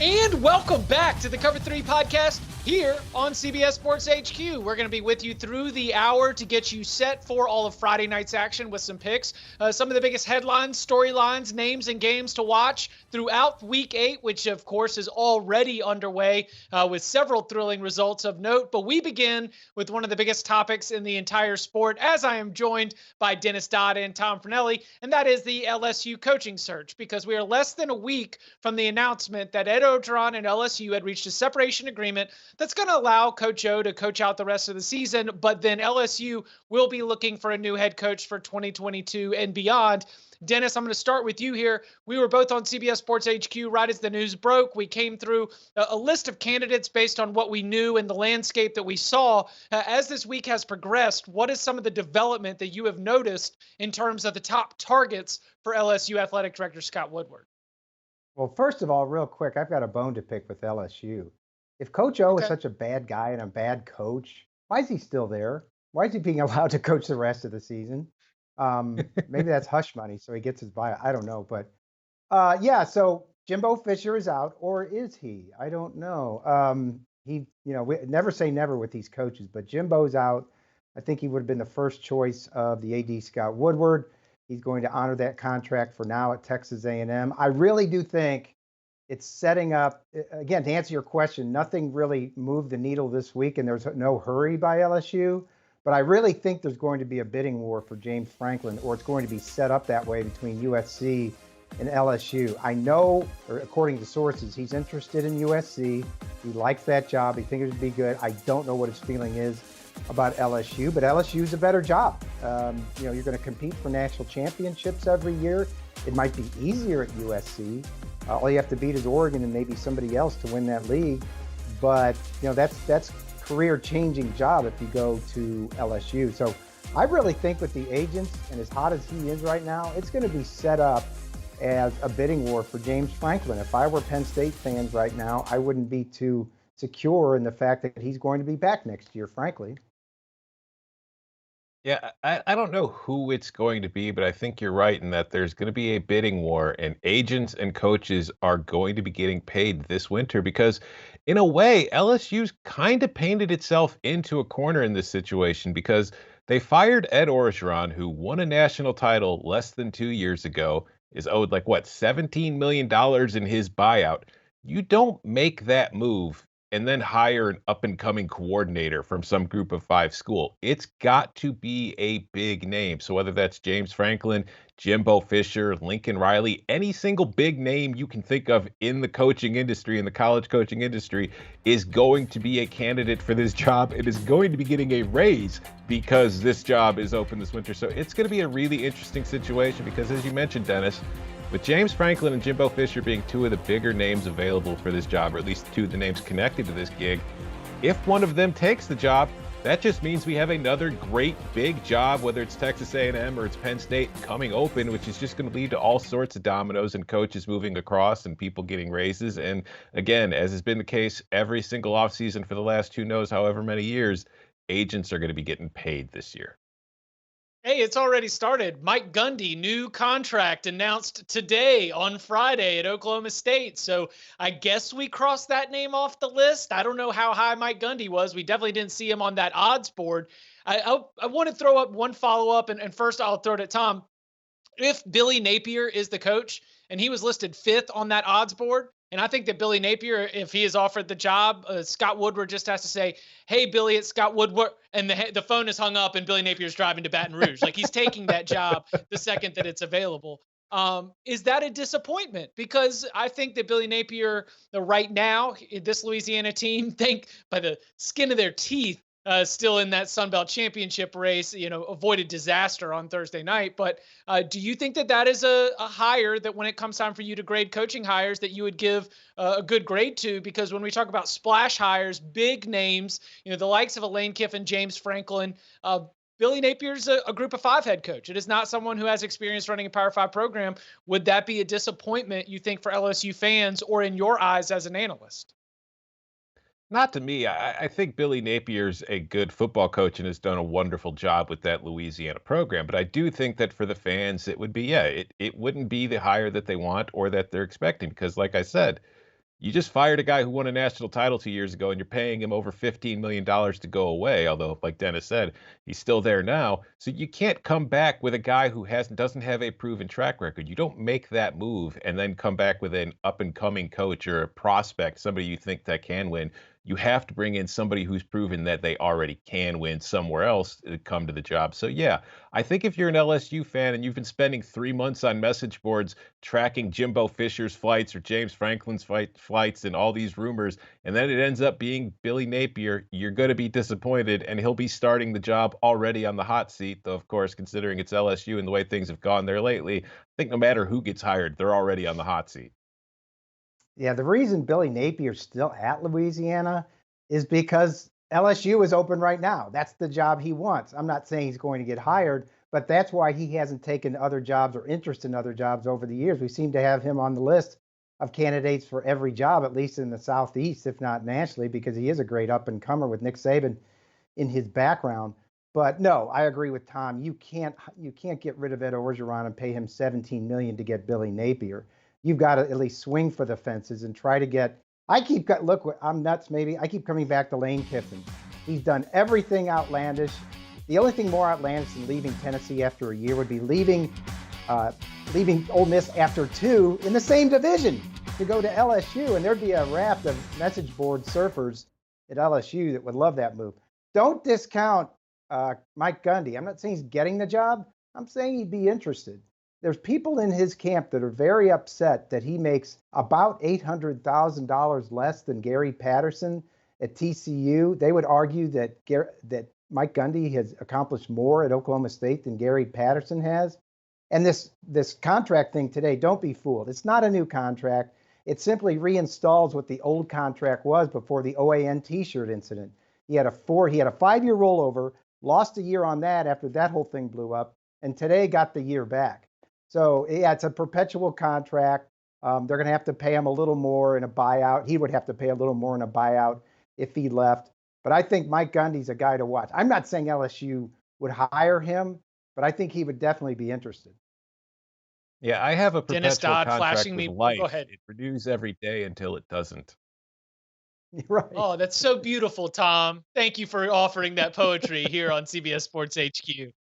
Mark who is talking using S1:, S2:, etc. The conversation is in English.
S1: And welcome back to the Cover 3 podcast here on CBS Sports HQ. We're going to be with you through the hour to get you set for all of Friday night's action with some picks. Some of the biggest headlines, storylines, names, and games to watch throughout Week 8, which, of course, is already underway with several thrilling results of note. But we begin with one of the biggest topics in the entire sport, as I am joined by Dennis Dodd and Tom Fornelli, and that is the LSU coaching search, because we are less than a week from the announcement that Oregeron and LSU had reached a separation agreement that's going to allow Coach O to coach out the rest of the season, but then LSU will be looking for a new head coach for 2022 and beyond. Dennis, I'm going to start with you here. We were both on CBS Sports HQ right as the news broke. We came through a list of candidates based on what we knew and the landscape that we saw. As this week has progressed, what is some of the development that you have noticed in terms of the top targets for LSU Athletic Director Scott Woodward?
S2: Well, first of all, real quick, I've got a bone to pick with LSU. If Coach O is such a bad guy and a bad coach, why is he still there? Why is he being allowed to coach the rest of the season? Maybe that's hush money, so he gets his buyout. I don't know, but so Jimbo Fisher is out, or is he? I don't know. We never say never with these coaches, but Jimbo's out. I think he would have been the first choice of the AD Scott Woodward. He's going to honor that contract for now at Texas A&M. I really do think it's setting up, again, to answer your question, nothing really moved the needle this week, and there's no hurry by LSU. But I really think there's going to be a bidding war for James Franklin, or it's going to be set up that way between USC and LSU. I know, or according to sources, he's interested in USC. He likes that job. He thinks it would be good. I don't know what his feeling is about LSU, but LSU's a better job. You're going to compete for national championships every year. It might be easier at USC. All you have to beat is Oregon and maybe somebody else to win that league. But that's career-changing job if you go to LSU. So I really think with the agents and as hot as he is right now, it's going to be set up as a bidding war for James Franklin. If I were Penn State fans right now, I wouldn't be too secure in the fact that he's going to be back next year, frankly.
S3: Yeah, I don't know who it's going to be, but I think you're right in that there's going to be a bidding war, and agents and coaches are going to be getting paid this winter because, in a way, LSU's kind of painted itself into a corner in this situation because they fired Ed Oregeron, who won a national title less than 2 years ago, is owed $17 million in his buyout. You don't make that move and then hire an up-and-coming coordinator from some group of 5 school. It's got to be a big name. So whether that's James Franklin, Jimbo Fisher, Lincoln Riley, any single big name you can think of in the coaching industry, in the college coaching industry, is going to be a candidate for this job. It is going to be getting a raise because this job is open this winter. So it's going to be a really interesting situation because, as you mentioned, Dennis, with James Franklin and Jimbo Fisher being 2 of the bigger names available for this job, or at least 2 of the names connected to this gig, if one of them takes the job, that just means we have another great big job, whether it's Texas A&M or it's Penn State, coming open, which is just going to lead to all sorts of dominoes and coaches moving across and people getting raises. And again, as has been the case every single offseason for the last who knows however many years, agents are going to be getting paid this year.
S1: Hey, it's already started. Mike Gundy, new contract announced today on Friday at Oklahoma State. So I guess we crossed that name off the list. I don't know how high Mike Gundy was. We definitely didn't see him on that odds board. I want to throw up one follow-up, and first I'll throw it at Tom. If Billy Napier is the coach and he was listed 5th on that odds board, and I think that Billy Napier, if he is offered the job, Scott Woodward just has to say, "Hey, Billy, it's Scott Woodward," and the phone is hung up, and Billy Napier's driving to Baton Rouge. Like, he's taking that job the second that it's available. Is that a disappointment? Because I think that Billy Napier, right now, this Louisiana team, think by the skin of their teeth, still in that Sun Belt championship race, avoided disaster on Thursday night. But do you think that that is a hire that when it comes time for you to grade coaching hires that you would give a good grade to? Because when we talk about splash hires, big names, the likes of Lane Kiffin, James Franklin, Billy Napier's a group of 5 head coach. It is not someone who has experience running a Power 5 program. Would that be a disappointment, you think, for LSU fans or in your eyes as an analyst?
S3: Not to me. I think Billy Napier's a good football coach and has done a wonderful job with that Louisiana program. But I do think that for the fans, it would be, it wouldn't be the hire that they want or that they're expecting. Because like I said, You just fired a guy who won a national title 2 years ago, and you're paying him over $15 million to go away. Although, like Dennis said, he's still there now. So you can't come back with a guy who doesn't have a proven track record. You don't make that move and then come back with an up and coming coach or a prospect, somebody you think that can win. You have to bring in somebody who's proven that they already can win somewhere else to come to the job. So yeah, I think if you're an LSU fan and you've been spending 3 months on message boards tracking Jimbo Fisher's flights or James Franklin's flights and all these rumors, and then it ends up being Billy Napier, you're going to be disappointed, and he'll be starting the job already on the hot seat. Though, of course, considering it's LSU and the way things have gone there lately, I think no matter who gets hired, they're already on the hot seat.
S2: Yeah, the reason Billy Napier's still at Louisiana is because LSU is open right now. That's the job he wants. I'm not saying he's going to get hired, but that's why he hasn't taken other jobs or interest in other jobs over the years. We seem to have him on the list of candidates for every job, at least in the Southeast, if not nationally, because he is a great up and comer with Nick Saban in his background. But no, I agree with Tom. You can't get rid of Ed Oregeron and pay him $17 million to get Billy Napier. You've got to at least swing for the fences and try to get. Look, I'm nuts. Maybe I keep coming back to Lane Kiffin. He's done everything outlandish. The only thing more outlandish than leaving Tennessee after a year would be leaving Ole Miss after 2 in the same division to go to LSU, and there'd be a raft of message board surfers at LSU that would love that move. Don't discount Mike Gundy. I'm not saying he's getting the job. I'm saying he'd be interested. There's people in his camp that are very upset that he makes about $800,000 less than Gary Patterson at TCU. They would argue that Mike Gundy has accomplished more at Oklahoma State than Gary Patterson has. And this contract thing today, don't be fooled. It's not a new contract. It simply reinstalls what the old contract was before the OAN T-shirt incident. He had a 5-year rollover, lost a year on that after that whole thing blew up, and today got the year back. So yeah, it's a perpetual contract. They're going to have to pay him a little more in a buyout. He would have to pay a little more in a buyout if he left. But I think Mike Gundy's a guy to watch. I'm not saying LSU would hire him, but I think he would definitely be interested.
S3: Yeah, I have a
S1: Dennis
S3: perpetual
S1: Dodd
S3: contract
S1: flashing
S3: with
S1: me.
S3: life.
S1: Go ahead.
S3: It renews every day until it doesn't.
S2: Right.
S1: Oh, that's so beautiful, Tom. Thank you for offering that poetry here on CBS Sports HQ.